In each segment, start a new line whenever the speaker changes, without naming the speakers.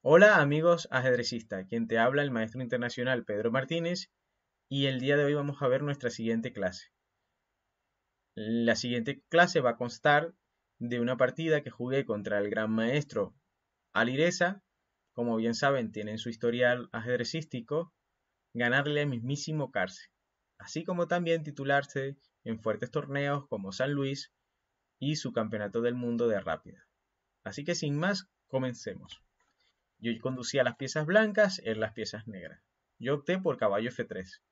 Hola amigos ajedrecistas, quien te habla el maestro internacional Pedro Martínez y el día de hoy vamos a ver nuestra siguiente clase. La siguiente clase va a constar de una partida que jugué contra el gran maestro Alireza. Como bien saben, tiene en su historial ajedrecístico ganarle al mismísimo Carce, así como también titularse en fuertes torneos como San Luis y su campeonato del mundo de rápida. Así que sin más, comencemos. Yo conducía las piezas blancas, él las piezas negras. Yo opté por caballo F3,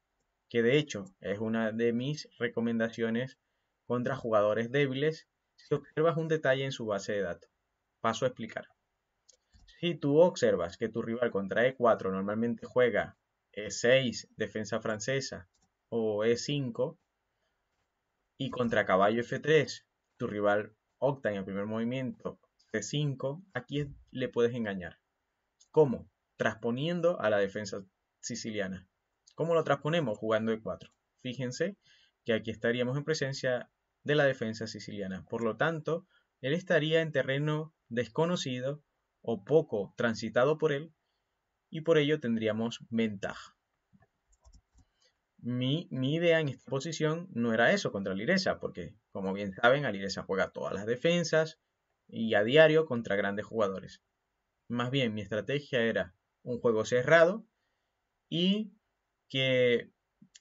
que de hecho es una de mis recomendaciones contra jugadores débiles si observas un detalle en su base de datos. Paso a explicar. Si tú observas que tu rival contra E4 normalmente juega E6, defensa francesa, o E5, y contra caballo F3 tu rival opta en el primer movimiento C5, aquí le puedes engañar. ¿Cómo? Transponiendo a la defensa siciliana. ¿Cómo lo transponemos? Jugando E4. Fíjense que aquí estaríamos en presencia de la defensa siciliana. Por lo tanto, él estaría en terreno desconocido o poco transitado por él y por ello tendríamos ventaja. Mi idea en esta posición no era eso contra Alireza, porque como bien saben, Alireza juega todas las defensas y a diario contra grandes jugadores. Más bien, mi estrategia era un juego cerrado y que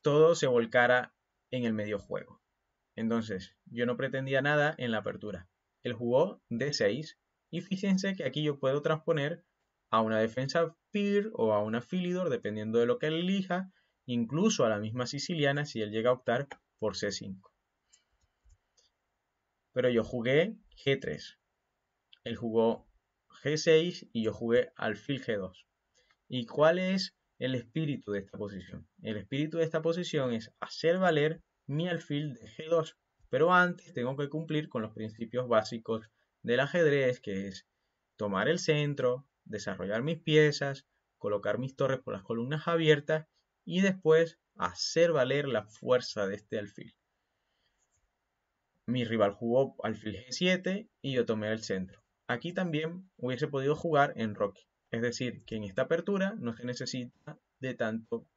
todo se volcara en el medio juego. Entonces, yo no pretendía nada en la apertura. Él jugó D6 y fíjense que aquí yo puedo transponer a una defensa Peer o a una Philidor, dependiendo de lo que él elija, incluso a la misma siciliana si él llega a optar por C5. Pero yo jugué G3. Él jugó G6 y yo jugué alfil G2. ¿Y cuál es el espíritu de esta posición? El espíritu de esta posición es hacer valer mi alfil de G2, pero antes tengo que cumplir con los principios básicos del ajedrez, que es tomar el centro, desarrollar mis piezas, colocar mis torres por las columnas abiertas y después hacer valer la fuerza de este alfil. Mi rival jugó alfil G7 y yo tomé el centro. Aquí también hubiese podido jugar en Roque. Es decir, que en esta apertura no se necesita de tanto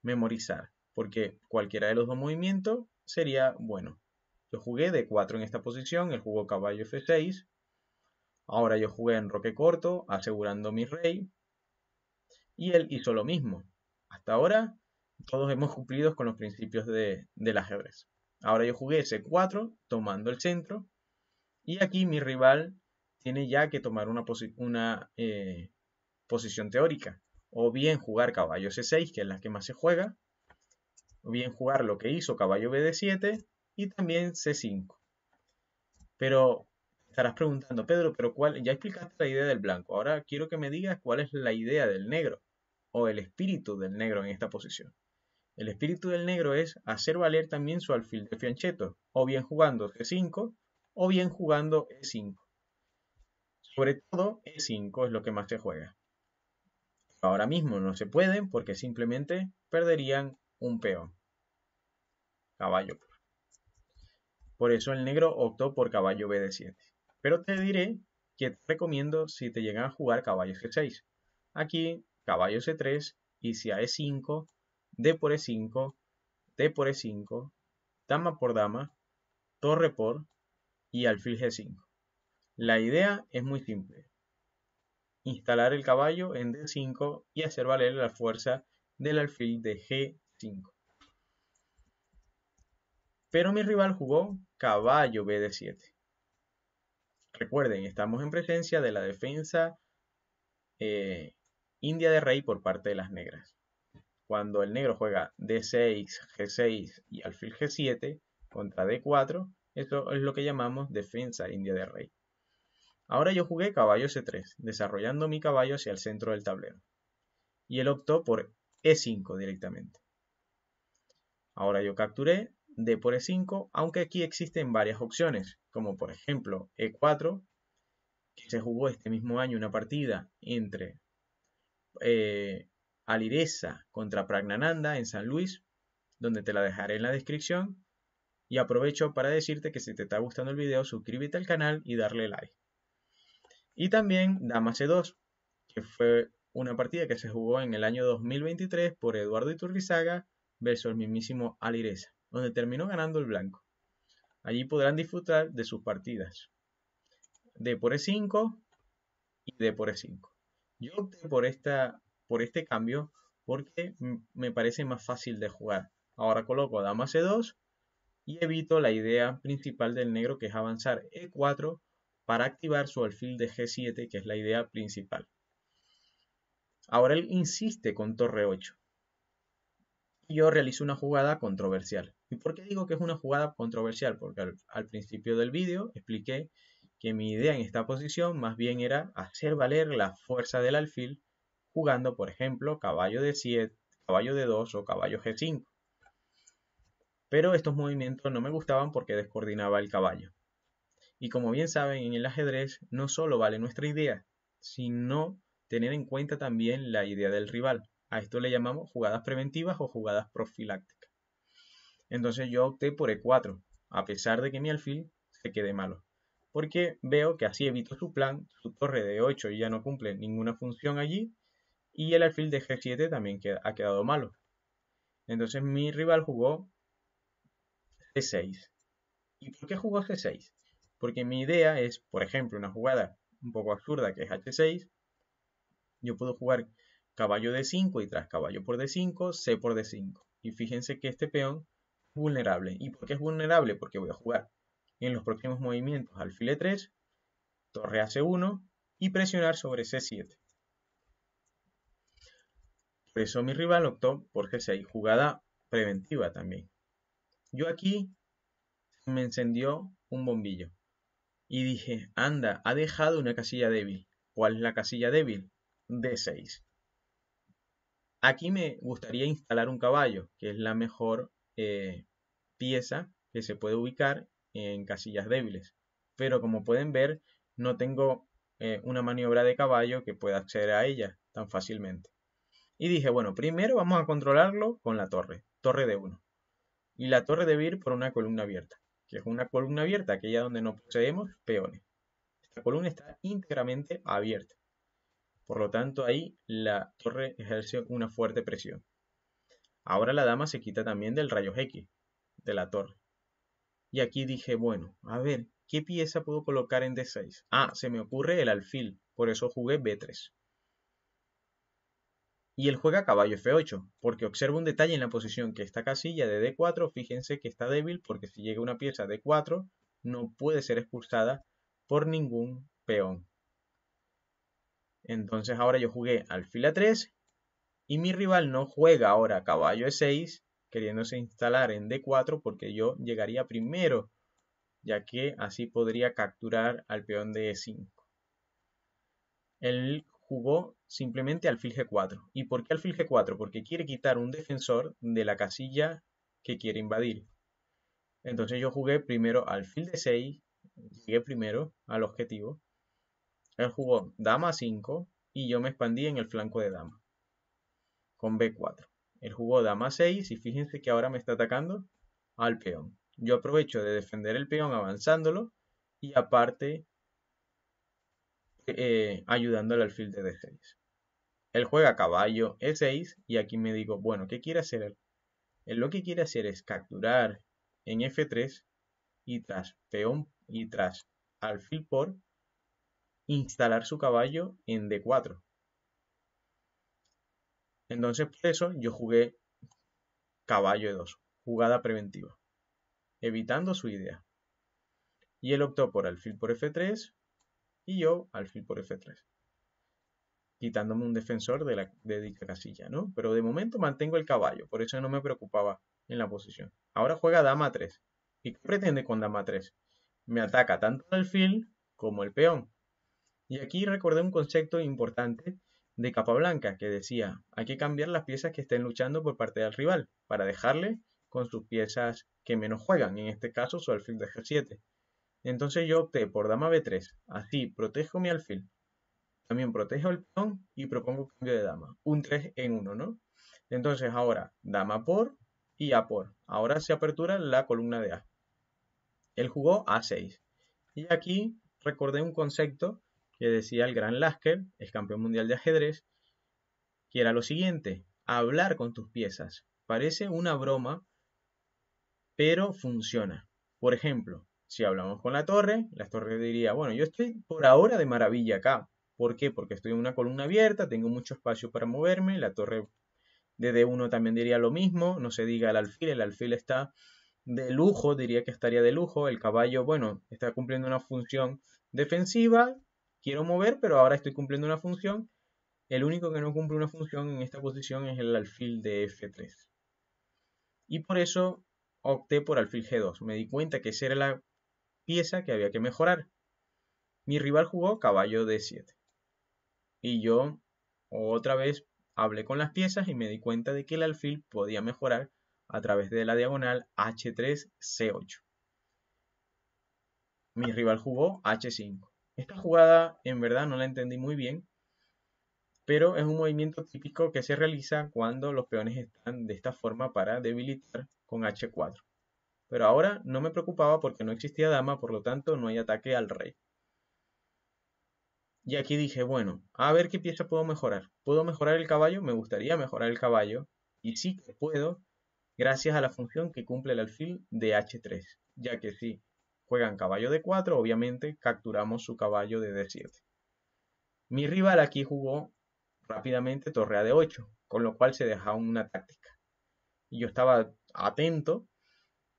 memorizar, porque cualquiera de los dos movimientos sería bueno. Yo jugué D4 en esta posición, él jugó caballo F6. Ahora yo jugué en Roque corto, asegurando mi rey, y él hizo lo mismo. Hasta ahora todos hemos cumplido con los principios del ajedrez. Ahora yo jugué C4, tomando el centro, y aquí mi rival tiene ya que tomar una posición teórica. O bien jugar caballo C6, que es la que más se juega, o bien jugar lo que hizo caballo BD7 y también C5. Pero estarás preguntando, Pedro, pero ¿cuál? Ya explicaste la idea del blanco. Ahora quiero que me digas cuál es la idea del negro o el espíritu del negro en esta posición. El espíritu del negro es hacer valer también su alfil de fianchetto, o bien jugando C5 o bien jugando E5. Sobre todo E5 es lo que más se juega. Ahora mismo no se pueden porque simplemente perderían un peón. Caballo. Por eso el negro optó por caballo BD7. Pero te diré que te recomiendo si te llegan a jugar caballo G6. Aquí caballo C3 y si a E5, D por E5, D por E5, dama por dama, torre por y alfil G5. La idea es muy simple. Instalar el caballo en D5 y hacer valer la fuerza del alfil de G5. Pero mi rival jugó caballo BD7. Recuerden, estamos en presencia de la defensa india de rey por parte de las negras. Cuando el negro juega D6, G6 y alfil G7 contra D4, esto es lo que llamamos defensa india de rey. Ahora yo jugué caballo C3, desarrollando mi caballo hacia el centro del tablero. Y él optó por E5 directamente. Ahora yo capturé D por E5, aunque aquí existen varias opciones, como por ejemplo E4, que se jugó este mismo año una partida entre Alireza contra Pragnananda en San Luis, donde te la dejaré en la descripción. Y aprovecho para decirte que si te está gustando el video, suscríbete al canal y darle like. Y también Dama C2, que fue una partida que se jugó en el año 2023 por Eduardo Iturrizaga versus el mismísimo Alireza, donde terminó ganando el blanco. Allí podrán disfrutar de sus partidas de por E5 y de por E5. Yo opté por este cambio porque me parece más fácil de jugar. Ahora coloco dama C2 y evito la idea principal del negro, que es avanzar E4 para activar su alfil de G7, que es la idea principal. Ahora él insiste con torre 8 y yo realizo una jugada controversial. ¿Y por qué digo que es una jugada controversial? Porque al principio del vídeo expliqué que mi idea en esta posición más bien era hacer valer la fuerza del alfil jugando, por ejemplo, caballo de 7, caballo de 2 o caballo G5. Pero estos movimientos no me gustaban porque descoordinaba el caballo. Y como bien saben, en el ajedrez no solo vale nuestra idea, sino tener en cuenta también la idea del rival. A esto le llamamos jugadas preventivas o jugadas profilácticas. Entonces yo opté por E4, a pesar de que mi alfil se quede malo, porque veo que así evito su plan, su torre de 8 ya no cumple ninguna función allí, y el alfil de G7 también ha quedado malo. Entonces mi rival jugó C6. ¿Y por qué jugó C6? Porque mi idea es, por ejemplo, una jugada un poco absurda que es H6. Yo puedo jugar caballo D5 y tras caballo por D5, C por D5. Y fíjense que este peón es vulnerable. ¿Y por qué es vulnerable? Porque voy a jugar en los próximos movimientos alfil E3, torre a C1 y presionar sobre C7. Por eso mi rival optó por G6, jugada preventiva también. Yo aquí me encendió un bombillo y dije, anda, ha dejado una casilla débil. ¿Cuál es la casilla débil? D6. Aquí me gustaría instalar un caballo, que es la mejor pieza que se puede ubicar en casillas débiles. Pero como pueden ver, no tengo una maniobra de caballo que pueda acceder a ella tan fácilmente. Y dije, bueno, primero vamos a controlarlo con la torre, torre de 1. Y la torre debe ir por una columna abierta, que es una columna abierta, aquella donde no poseemos peones. Esta columna está íntegramente abierta. Por lo tanto, ahí la torre ejerce una fuerte presión. Ahora la dama se quita también del rayo X de la torre. Y aquí dije, bueno, a ver, ¿qué pieza puedo colocar en D6? Ah, se me ocurre el alfil, por eso jugué B3. Y él juega caballo F8, porque observa un detalle en la posición, que esta casilla de D4, fíjense que está débil, porque si llega una pieza D4, no puede ser expulsada por ningún peón. Entonces ahora yo jugué alfil A3 y mi rival no juega ahora caballo E6, queriéndose instalar en D4 porque yo llegaría primero, ya que así podría capturar al peón de E5. Él jugó simplemente alfil G4. ¿Y por qué alfil G4? Porque quiere quitar un defensor de la casilla que quiere invadir. Entonces yo jugué primero alfil D6, llegué primero al objetivo. Él jugó dama 5 y yo me expandí en el flanco de dama con B4. Él jugó dama 6 y fíjense que ahora me está atacando al peón. Yo aprovecho de defender el peón avanzándolo y aparte ayudando al alfil de D6. Él juega caballo E6 y aquí me digo, bueno, ¿qué quiere hacer él? Él lo que quiere hacer es capturar en F3 y tras peón y tras alfil por instalar su caballo en D4. Entonces por eso yo jugué caballo E2, jugada preventiva, evitando su idea. Y él optó por alfil por F3 y yo alfil por F3, quitándome un defensor de dicha casilla, ¿no? Pero de momento mantengo el caballo, por eso no me preocupaba en la posición. Ahora juega dama 3. ¿Y qué pretende con dama 3? Me ataca tanto el alfil como el peón. Y aquí recordé un concepto importante de Capablanca que decía, hay que cambiar las piezas que estén luchando por parte del rival para dejarle con sus piezas que menos juegan, en este caso su alfil de G7. Entonces yo opté por dama B3, así protejo mi alfil, también protejo el peón y propongo cambio de dama, un 3 en 1, ¿no? Entonces ahora dama por y A por, ahora se apertura la columna de A. Él jugó A6 y aquí recordé un concepto que decía el gran Lasker, ex campeón mundial de ajedrez, que era lo siguiente: hablar con tus piezas. Parece una broma, pero funciona. Por ejemplo, si hablamos con la torre diría, bueno, yo estoy por ahora de maravilla acá. ¿Por qué? Porque estoy en una columna abierta, tengo mucho espacio para moverme. La torre de D1 también diría lo mismo, no se diga el alfil está de lujo, diría que estaría de lujo. El caballo, bueno, está cumpliendo una función defensiva, quiero mover, pero ahora estoy cumpliendo una función. El único que no cumple una función en esta posición es el alfil de F3. Y por eso opté por alfil G2. Me di cuenta que esa era la pieza que había que mejorar. Mi rival jugó caballo D7. Y yo otra vez hablé con las piezas y me di cuenta de que el alfil podía mejorar a través de la diagonal H3, C8. Mi rival jugó H5. Esta jugada en verdad no la entendí muy bien, pero es un movimiento típico que se realiza cuando los peones están de esta forma para debilitar con H4. Pero ahora no me preocupaba porque no existía dama, por lo tanto no hay ataque al rey. Y aquí dije, bueno, a ver qué pieza puedo mejorar. ¿Puedo mejorar el caballo? Me gustaría mejorar el caballo. Y sí que puedo, gracias a la función que cumple el alfil de H3. Ya que si juegan caballo D4, obviamente capturamos su caballo de D7. Mi rival aquí jugó rápidamente torre a D8, con lo cual se deja una táctica. Y yo estaba atento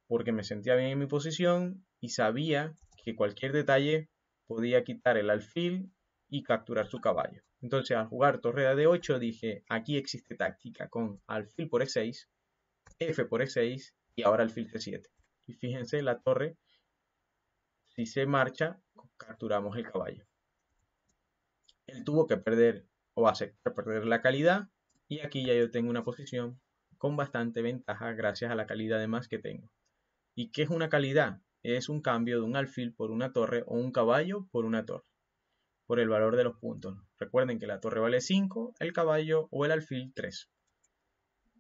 porque me sentía bien en mi posición y sabía que cualquier detalle podía quitar el alfil y capturar su caballo. Entonces, al jugar torre a D8 dije, aquí existe táctica con alfil por E6, F por E6 y ahora alfil C7. Y fíjense, la torre, si se marcha, capturamos el caballo. Él tuvo que perder o aceptar perder la calidad y aquí ya yo tengo una posición con bastante ventaja gracias a la calidad de más que tengo. ¿Y qué es una calidad? Es un cambio de un alfil por una torre o un caballo por una torre, por el valor de los puntos. Recuerden que la torre vale 5, el caballo o el alfil 3.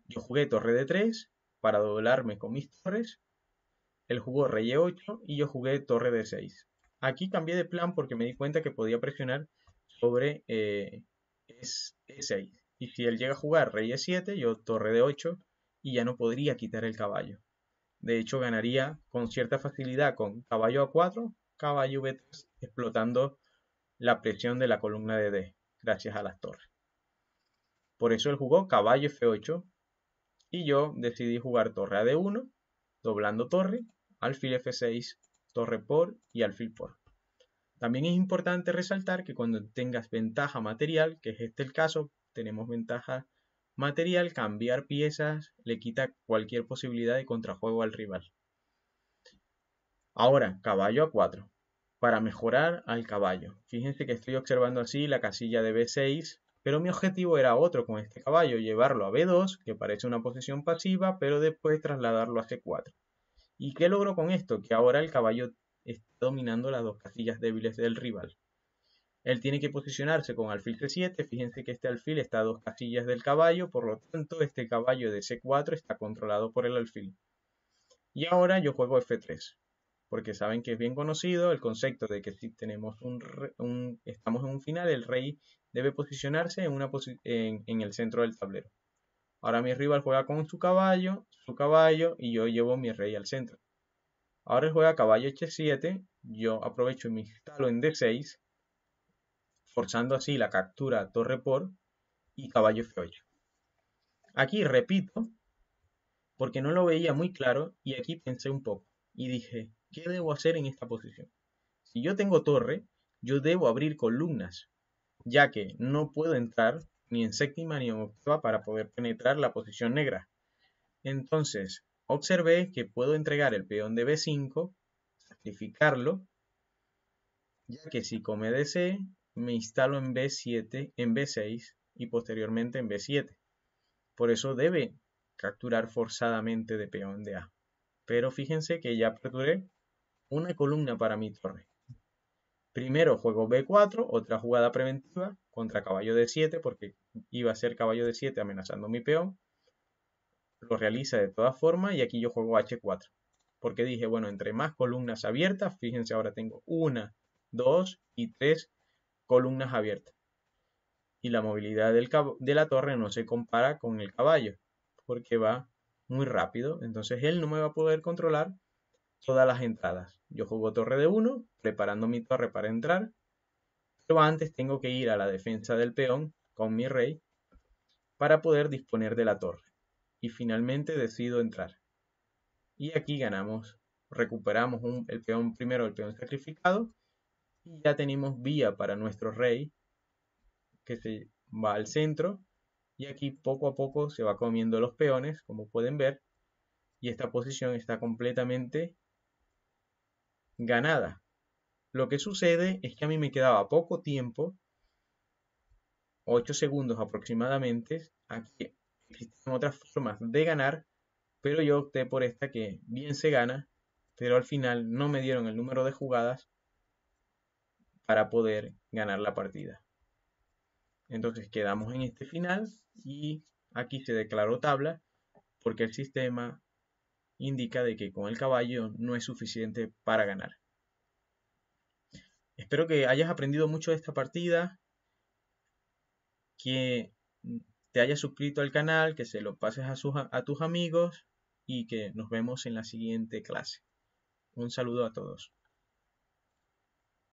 Yo jugué torre de 3 para doblarme con mis torres, él jugó rey e8 y yo jugué torre de 6. Aquí cambié de plan porque me di cuenta que podía presionar sobre E6. Y si él llega a jugar rey e7, yo torre de 8 y ya no podría quitar el caballo. De hecho, ganaría con cierta facilidad con caballo a4, caballo b3, explotando la presión de la columna de D, gracias a las torres. Por eso él jugó caballo f8 y yo decidí jugar torre a d1, doblando torre, alfil f6, torre por y alfil por. También es importante resaltar que cuando tengas ventaja material, que es este el caso, tenemos ventaja material, cambiar piezas le quita cualquier posibilidad de contrajuego al rival. Ahora, caballo a4. Para mejorar al caballo. Fíjense que estoy observando así la casilla de B6, pero mi objetivo era otro con este caballo, llevarlo a B2, que parece una posición pasiva, pero después trasladarlo a C4. ¿Y qué logro con esto? Que ahora el caballo está dominando las dos casillas débiles del rival. Él tiene que posicionarse con alfil C7, fíjense que este alfil está a dos casillas del caballo, por lo tanto este caballo de C4 está controlado por el alfil. Y ahora yo juego F3, porque saben que es bien conocido el concepto de que si tenemos estamos en un final, el rey debe posicionarse en el centro del tablero. Ahora mi rival juega con su caballo y yo llevo mi rey al centro. Ahora él juega caballo H7, yo aprovecho y me instalo en D6, forzando así la captura torre por y caballo F8. Aquí repito, porque no lo veía muy claro y aquí pensé un poco y dije, ¿qué debo hacer en esta posición? Si yo tengo torre, yo debo abrir columnas, ya que no puedo entrar ni en séptima ni en octava para poder penetrar la posición negra. Entonces, observé que puedo entregar el peón de B5, sacrificarlo, ya que si come DC, me instalo en B7, en B6 y posteriormente en B7. Por eso debe capturar forzadamente de peón de A. Pero fíjense que ya aperturé una columna para mi torre. Primero juego B4, otra jugada preventiva contra caballo D7 porque iba a ser caballo D7 amenazando mi peón. Lo realiza de todas formas y aquí yo juego H4. Porque dije, bueno, entre más columnas abiertas, fíjense ahora tengo 1, 2 y 3 columnas abiertas. Y la movilidad de la torre no se compara con el caballo, porque va muy rápido. Entonces él no me va a poder controlar todas las entradas. Yo juego torre de 1, preparando mi torre para entrar. Pero antes tengo que ir a la defensa del peón con mi rey para poder disponer de la torre. Y finalmente decido entrar. Y aquí ganamos, recuperamos el peón primero, el peón sacrificado. Y ya tenemos vía para nuestro rey que se va al centro. Y aquí poco a poco se va comiendo los peones, como pueden ver. Y esta posición está completamente ganada. Lo que sucede es que a mí me quedaba poco tiempo, 8 segundos aproximadamente. Aquí existen otras formas de ganar, pero yo opté por esta que bien se gana, pero al final no me dieron el número de jugadas para poder ganar la partida. Entonces quedamos en este final y aquí se declaró tabla porque el sistema indica de que con el caballo no es suficiente para ganar. Espero que hayas aprendido mucho de esta partida, que te hayas suscrito al canal, que se lo pases a tus amigos y que nos vemos en la siguiente clase. Un saludo a todos.